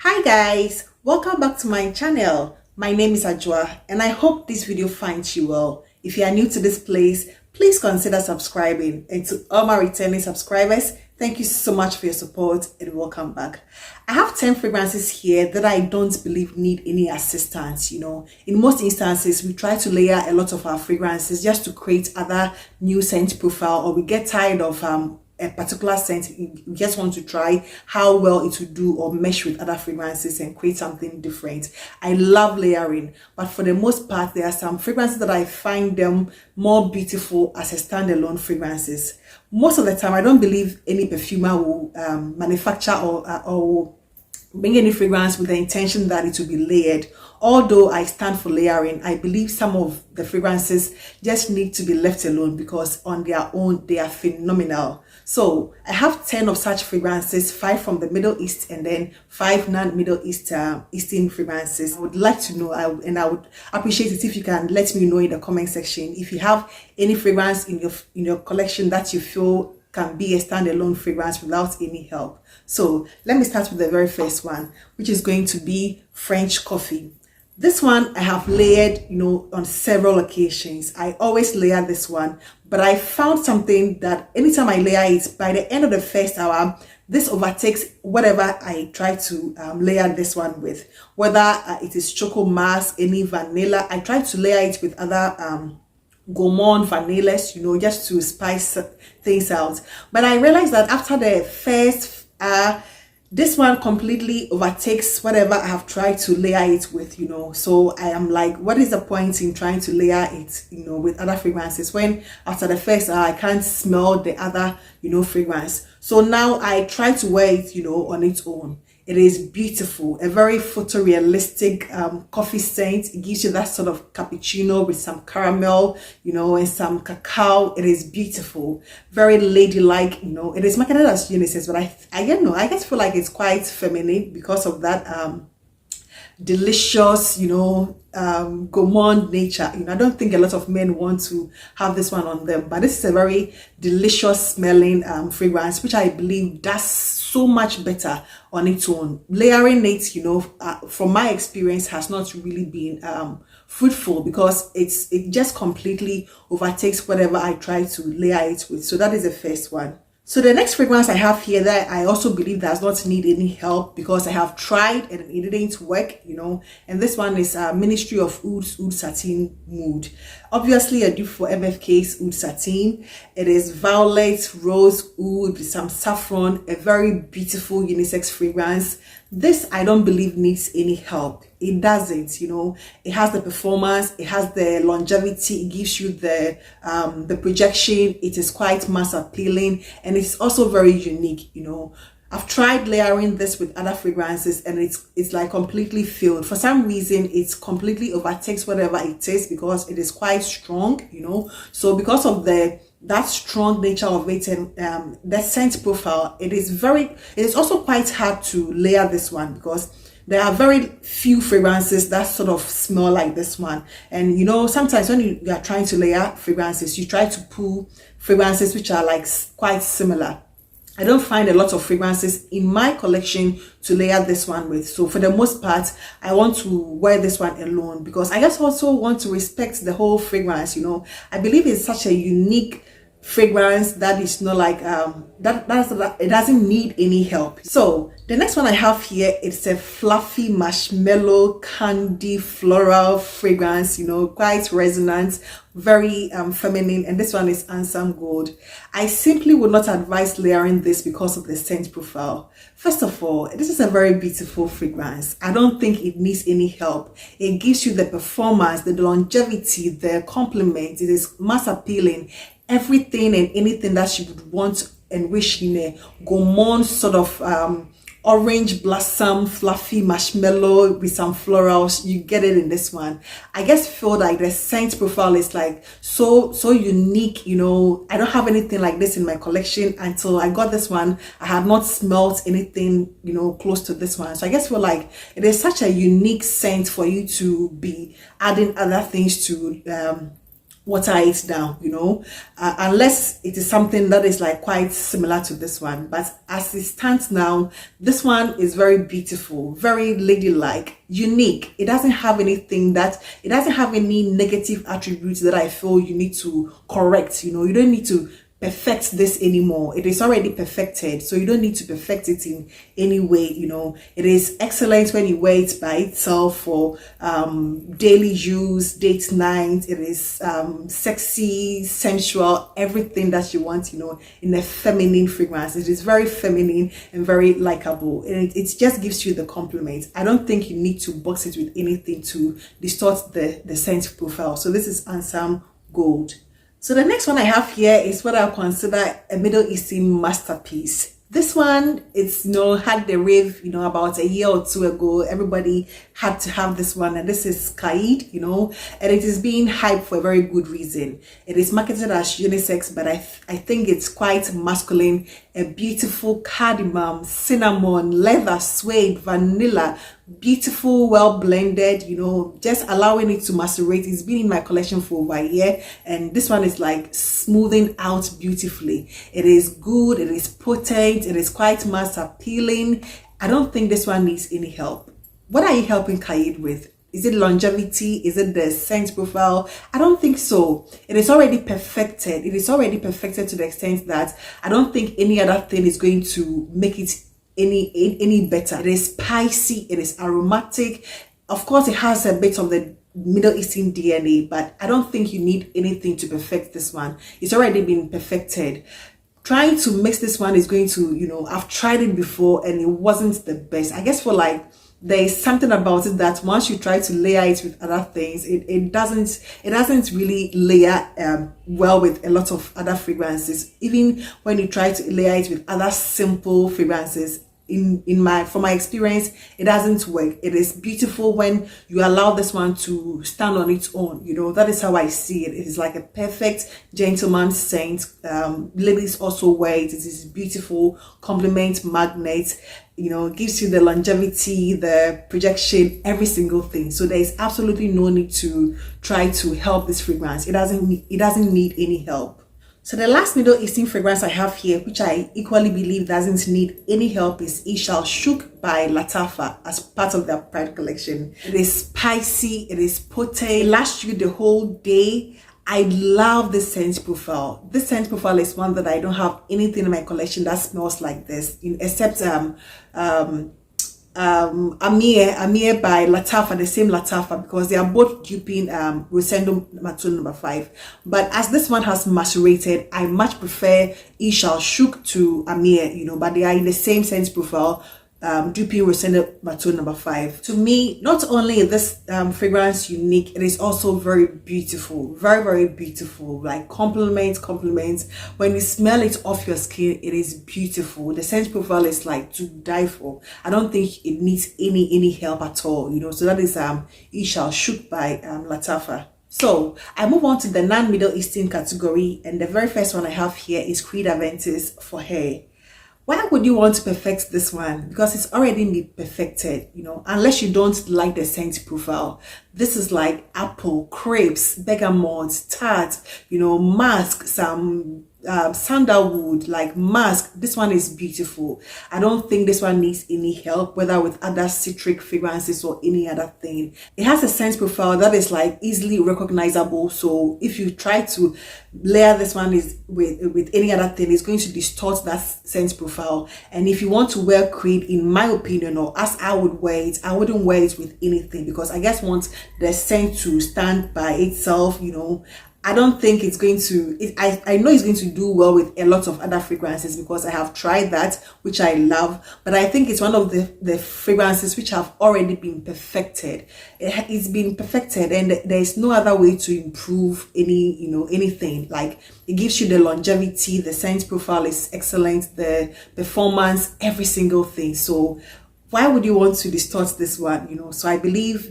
Hi guys, welcome back to my channel. My name is Ajwa and I hope this video finds you well. If you are new to this place, please consider subscribing, and to all my returning subscribers, thank you so much for your support and welcome back. I have 10 fragrances here that I don't believe need any assistance. In most instances we try to layer a lot of our fragrances just to create other new scent profile, or we get tired of a particular scent. You just want to try how well it would do or mesh with other fragrances and create something different. I love layering, but for the most part there are some fragrances that I find them more beautiful as a standalone fragrances. Most of the time I don't believe any perfumer will manufacture or bring any fragrance with the intention that it will be layered. Although I stand for layering, I believe some of the fragrances just need to be left alone because on their own they are phenomenal. So I have 10 of such fragrances, 5 from the Middle East and then 5 non-Middle Eastern fragrances. I would like to know, and I would appreciate it if you can let me know in the comment section if you have any fragrance in your collection that you feel can be a standalone fragrance without any help. So let me start with the very first one, which is going to be French Coffee. This one I have layered, on several occasions. I always layer this one, but I found something that anytime I layer it, by the end of the first hour, this overtakes whatever I try to layer this one with. Whether it is choco mask, any vanilla, I try to layer it with other gourmand vanillas, just to spice things out. But I realized that after the first this one completely overtakes whatever I have tried to layer it with, so I am like, what is the point in trying to layer it, with other fragrances when after the first I can't smell the other, fragrance. So now I try to wear it, on its own. It is beautiful, a very photorealistic coffee scent. It gives you that sort of cappuccino with some caramel, and some cacao. It is beautiful, very ladylike. It is marketed as unisex, but I don't know. I just feel like it's quite feminine because of that delicious, gourmand nature. I don't think a lot of men want to have this one on them, but this is a very delicious smelling fragrance, which I believe does so much better on its own. Layering it, from my experience, has not really been fruitful because it just completely overtakes whatever I try to layer it with. So that is the first one. So the next fragrance I have here that I also believe does not need any help because I have tried and it didn't work, and this one is Ministry of Oud's Oud Satin Mood. Obviously a dupe for MFK's Oud Satin. It is violet, rose, oud with some saffron, a very beautiful unisex fragrance. This I don't believe needs any help. It doesn't, it has the performance, it has the longevity, it gives you the projection. It is quite mass appealing and it's also very unique. I've tried layering this with other fragrances and it's like completely failed. For some reason it completely overtakes whatever it is because it is quite strong, so because of that strong nature of it and the scent profile, it is also quite hard to layer this one because there are very few fragrances that sort of smell like this one. And sometimes when you are trying to layer fragrances, you try to pull fragrances which are like quite similar. I don't find a lot of fragrances in my collection to layer this one with. So for the most part, I want to wear this one alone because I just also want to respect the whole fragrance. I believe it's such a unique fragrance that is not like it doesn't need any help. So the next one I have here, it's a fluffy marshmallow candy floral fragrance, quite resonant, very feminine, and this one is Ansaam Gold. I simply would not advise layering this because of the scent profile. First of all, this is a very beautiful fragrance. I don't think it needs any help. It gives you the performance, the longevity, the complement. It is mass appealing, everything and anything that you would want and wish in a gourmand sort of orange blossom fluffy marshmallow with some florals. You get it in this one. I just feel like the scent profile is like so unique. I don't have anything like this in my collection. Until I got this one, I had not smelled anything close to this one. So I just feel like it is such a unique scent for you to be adding other things to water it down, unless it is something that is like quite similar to this one. But as it stands now, this one is very beautiful, very ladylike, unique. It doesn't have any negative attributes that I feel you need to correct. You don't need to perfect this anymore. It is already perfected, so you don't need to perfect it in any way. It is excellent when you wear it by itself for daily use, date night. It is sexy, sensual, everything that you want, in a feminine fragrance. It is very feminine and very likable, and it just gives you the compliment. I don't think you need to box it with anything to distort the scent profile. So this is Ansaam Gold. So the next one I have here is what I consider a Middle Eastern masterpiece. This one, it's had the rave, about a year or two ago. Everybody had to have this one, and this is Qaeed, and it is being hyped for a very good reason. It is marketed as unisex, but I think it's quite masculine. A beautiful cardamom, cinnamon, leather, suede, vanilla, beautiful, well blended, just allowing it to macerate. It's been in my collection for over a year, and this one is like smoothing out beautifully. It is good, it is potent, it is quite mass appealing. I don't think this one needs any help. What are you helping Qaeed with? Is it longevity? Is it the scent profile? I don't think so. It is already perfected. It is already perfected to the extent that I don't think any other thing is going to make it any better. It is spicy, it is aromatic. Of course, it has a bit of the Middle Eastern DNA, but I don't think you need anything to perfect this one. It's already been perfected. Trying to mix this one is going to, I've tried it before and it wasn't the best. I guess there is something about it that once you try to layer it with other things, it doesn't really layer well with a lot of other fragrances. Even when you try to layer it with other simple fragrances, from my experience, it doesn't work. It is beautiful when you allow this one to stand on its own. That is how I see it. It is like a perfect gentleman scent. Ladies also wear it. It is beautiful, compliment magnet. Gives you the longevity, the projection, every single thing. So there is absolutely no need to try to help this fragrance. It doesn't need any help. So the last Middle Eastern fragrance I have here, which I equally believe doesn't need any help, is YSL Al Shyukh by Lattafa as part of their Pride collection. It is spicy, it is potent, it lasts you the whole day. I love this scent profile. This scent profile is one that I don't have anything in my collection that smells like this, except Amir by Lattafa, the same Lattafa, because they are both duping Rosendo Matul No. 5. But as this one has macerated, I much prefer YSL Al Shyukh to Amir, but they are in the same scent profile, duping Rosendo Matul No. 5. To me, not only is this fragrance unique, it is also very beautiful, very, very beautiful. Like compliments. When you smell it off your skin, it is beautiful. The scent profile is like to die for. I don't think it needs any help at all. So that is YSL Al Shyukh by Lattafa. So I move on to the non-Middle Eastern category, and the very first one I have here is Creed Aventus for hair. Why would you want to perfect this one? Because it's already been perfected, unless you don't like the scent profile. This is like apple, crepes, bergamot, tart, musk, some sandalwood, like musk. This one is beautiful. I don't think this one needs any help, whether with other citric fragrances or any other thing. It has a scent profile that is like easily recognizable. So if you try to layer this one with any other thing, it's going to distort that scent profile. And if you want to wear Creed, in my opinion, or as I would wear it, I wouldn't wear it with anything, because I just want the scent to stand by itself. I don't think it's going to, I know it's going to do well with a lot of other fragrances, because I have tried that, which I love, but I think it's one of the fragrances which have already been perfected. It's been perfected, and there is no other way to improve anything. Like, it gives you the longevity, the scent profile is excellent, the performance, every single thing. So why would you want to distort this one? So I believe,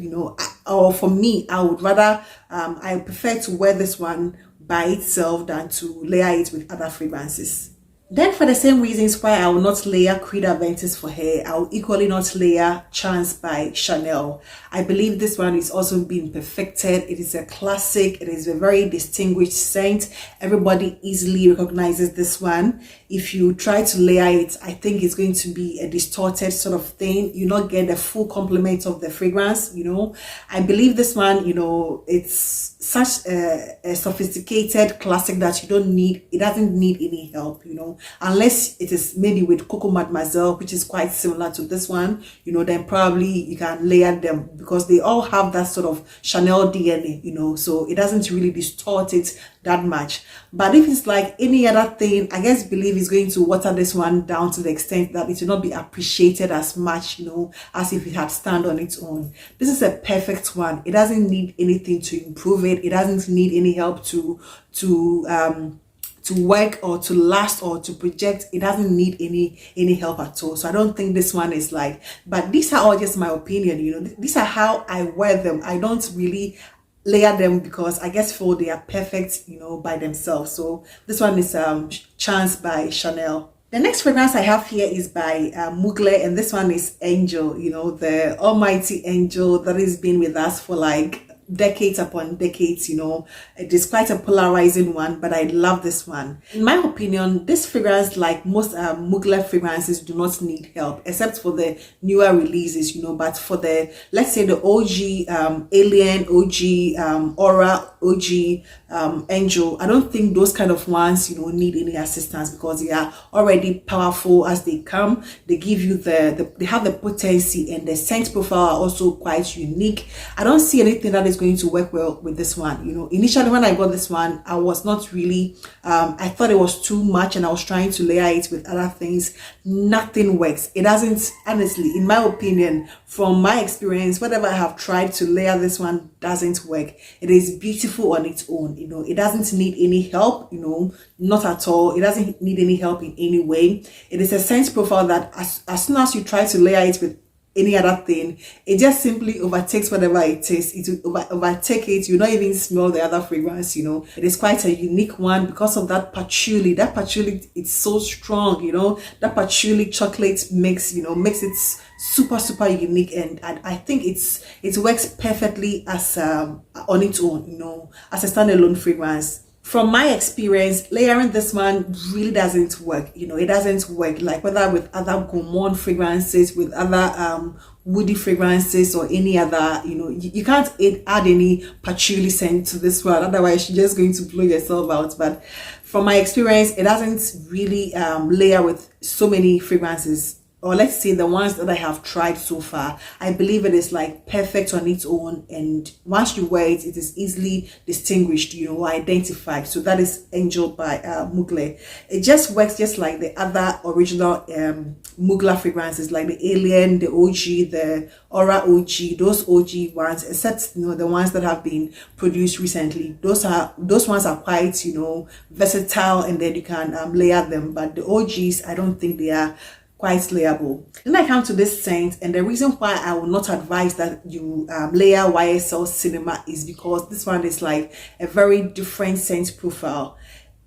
or for me, I would rather, I prefer to wear this one by itself than to layer it with other fragrances. Then for the same reasons why I will not layer Creed Aventus for hair, I will equally not layer Chance by Chanel. I believe this one is also being perfected. It is a classic. It is a very distinguished scent. Everybody easily recognizes this one. If you try to layer it, I think it's going to be a distorted sort of thing. You not get the full complement of the fragrance, you know. I believe this one, you know, it's such a sophisticated classic that you don't need, it doesn't need any help, you know, unless it is maybe with Coco Mademoiselle, which is quite similar to this one, you know, then probably you can layer them because they all have that sort of Chanel DNA, you know, so it doesn't really distort it that much. But if it's like any other thing, I guess believe is going to water this one down to the extent that it will not be appreciated as much, you know, as if it had stand on its own. This is a perfect one. It doesn't need anything to improve it. It doesn't need any help to work or to last or to project. It doesn't need any help at all. So I don't think this one is like, but these are all just my opinion, you know. These are how I wear them. I don't really layer them because I guess for they are perfect, you know, by themselves. So this one is Chance by Chanel. The next fragrance I have here is by Mugler, and this one is Angel, you know, the almighty angel that has been with us for like decades upon decades, you know. It is quite a polarizing one, but I love this one. In my opinion, this fragrance, like most Mugler fragrances, do not need help except for the newer releases, you know. But for the, let's say, the OG Alien, OG Aura, OG Angel, I don't think those kind of ones, you know, need any assistance because they are already powerful as they come. They give you they have the potency, and the scent profile are also quite unique. I don't see anything that is going to work well with this one, you know. Initially when I got this one, I was not really I thought it was too much, and I was trying to layer it with other things. Nothing works. It doesn't, honestly, in my opinion, from my experience, whatever I have tried to layer, this one doesn't work. It is beautiful on its own, you know. It doesn't need any help, you know, not at all. It doesn't need any help in any way. It is a scent profile that as soon as you try to layer it with any other thing, it just simply overtakes whatever it is. It will overtake it. You not even smell the other fragrance, you know. It is quite a unique one because of that patchouli. That patchouli, it's so strong, you know. That patchouli chocolate mix, you know, makes it super unique, and I think it works perfectly as on its own, you know, as a standalone fragrance. From my experience, layering this one really doesn't work, you know. It doesn't work, like whether with other gourmand fragrances, with other woody fragrances, or any other, you know. You can't add any patchouli scent to this one, otherwise you're just going to blow yourself out. But from my experience, it doesn't really layer with so many fragrances, or let's say the ones that I have tried so far. I believe it is like perfect on its own, and once you wear it, it is easily distinguished, you know, identified. So that is Angel by Mugler. It just works just like the other original Mugler fragrances, like the Alien, the OG, the Aura OG, those OG ones, except, you know, the ones that have been produced recently. Those ones are quite, you know, versatile, and then you can layer them. But the OGs, I don't think they are quite layable. Then I come to this scent, and the reason why I will not advise that you layer YSL Cinema is because this one is like a very different scent profile.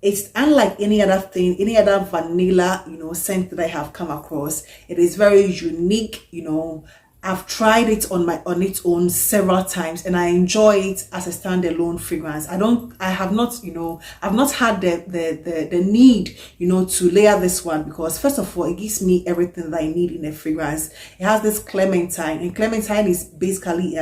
It's unlike any other thing, any other vanilla, you know, scent that I have come across. It is very unique, you know. I've tried it on its own several times, and I enjoy it as a standalone fragrance. I have not, you know, I've not had the need, you know, to layer this one, because first of all, it gives me everything that I need in a fragrance. It has this clementine, and clementine is basically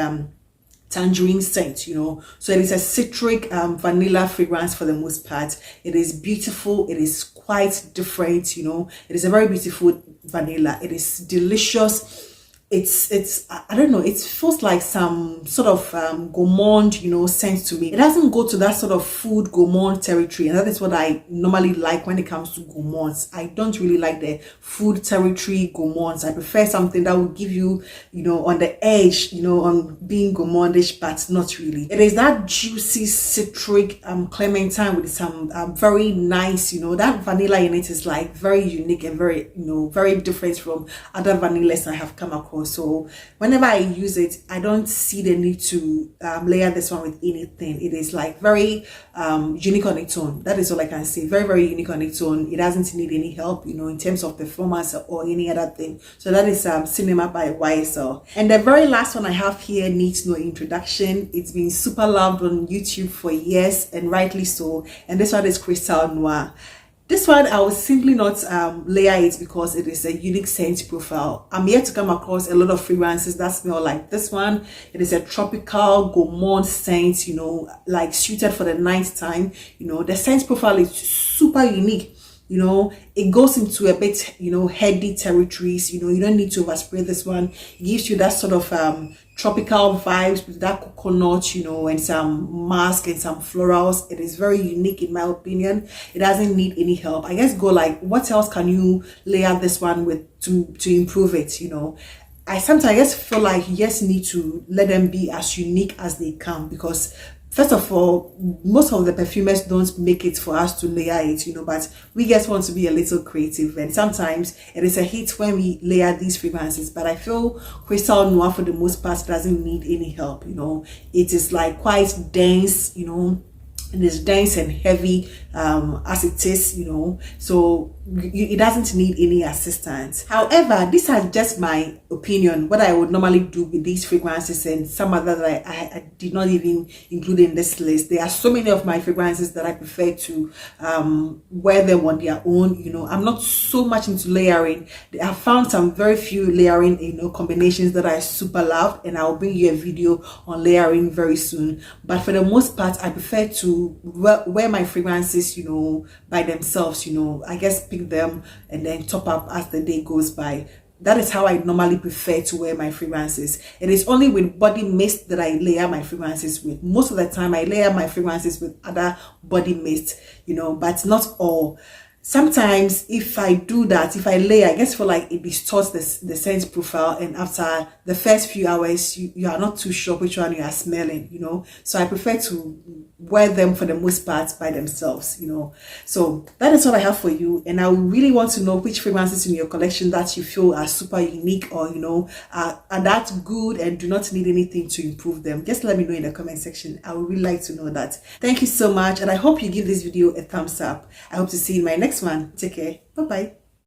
tangerine scent, you know. So it is a citric vanilla fragrance for the most part. It is beautiful. It is quite different, you know. It is a very beautiful vanilla. It is delicious. It's I don't know, it feels like some sort of gourmand, you know, scent to me. It doesn't go to that sort of food gourmand territory, and that is what I normally like when it comes to gourmands. I don't really like the food territory gourmands. I prefer something that will give you, you know, on the edge, you know, on being gourmandish, but not really. It is that juicy citric clementine with some very nice, you know, that vanilla in it is like very unique and very, you know, very different from other vanillas I have come across. course. So whenever I use it, I don't see the need to layer this one with anything. It is like very unique on its own. That is all I can say. Very, very unique on its own. It doesn't need any help, you know, in terms of performance or any other thing. So that is Cinema by YSL. And the very last one I have here needs no introduction. It's been super loved on YouTube for years, and rightly so. And this one is Crystal Noir. This one, I will simply not layer it because it is a unique scent profile. I'm yet to come across a lot of fragrances that smell like this one. It is a tropical gourmand scent, you know, like suited for the night time. You know, the scent profile is super unique. You know, it goes into a bit, you know, heady territories. You know, you don't need to overspray this one. It gives you that sort of tropical vibes with that coconut, you know, and some musk and some florals. It is very unique in my opinion. It doesn't need any help. I guess go like, what else can you layer this one with to improve it, you know? I sometimes just feel like you just need to let them be as unique as they can, because first of all, most of the perfumers don't make it for us to layer it, you know, but we just want to be a little creative, and sometimes it is a hit when we layer these fragrances. But I feel Crystal Noir for the most part doesn't need any help, you know. It is like quite dense, you know. It is dense and heavy as it is, you know, so it doesn't need any assistance. However, this is just my opinion, what I would normally do with these fragrances, and some other that I did not even include in this list. There are so many of my fragrances that I prefer to wear them on their own, you know. I'm not so much into layering. I found some very few layering, you know, combinations that I super love, and I'll bring you a video on layering very soon. But for the most part, I prefer to wear my fragrances, you know, by themselves, you know. I guess pick them and then top up as the day goes by. That is how I normally prefer to wear my fragrances. It is only with body mist that I layer my fragrances with. Most of the time I layer my fragrances with other body mist, you know, but not all. Sometimes if I do that, if I layer, I guess feel like it distorts the scent profile, and after the first few hours you are not too sure which one you are smelling, you know. So I prefer to wear them for the most part by themselves, you know. So that is what I have for you, and I really want to know which fragrances in your collection that you feel are super unique, or you know, are that good and do not need anything to improve them. Just let me know in the comment section. I would really like to know that. Thank you so much, and I hope you give this video a thumbs up. I hope to see you in my next one. Take care. Bye bye.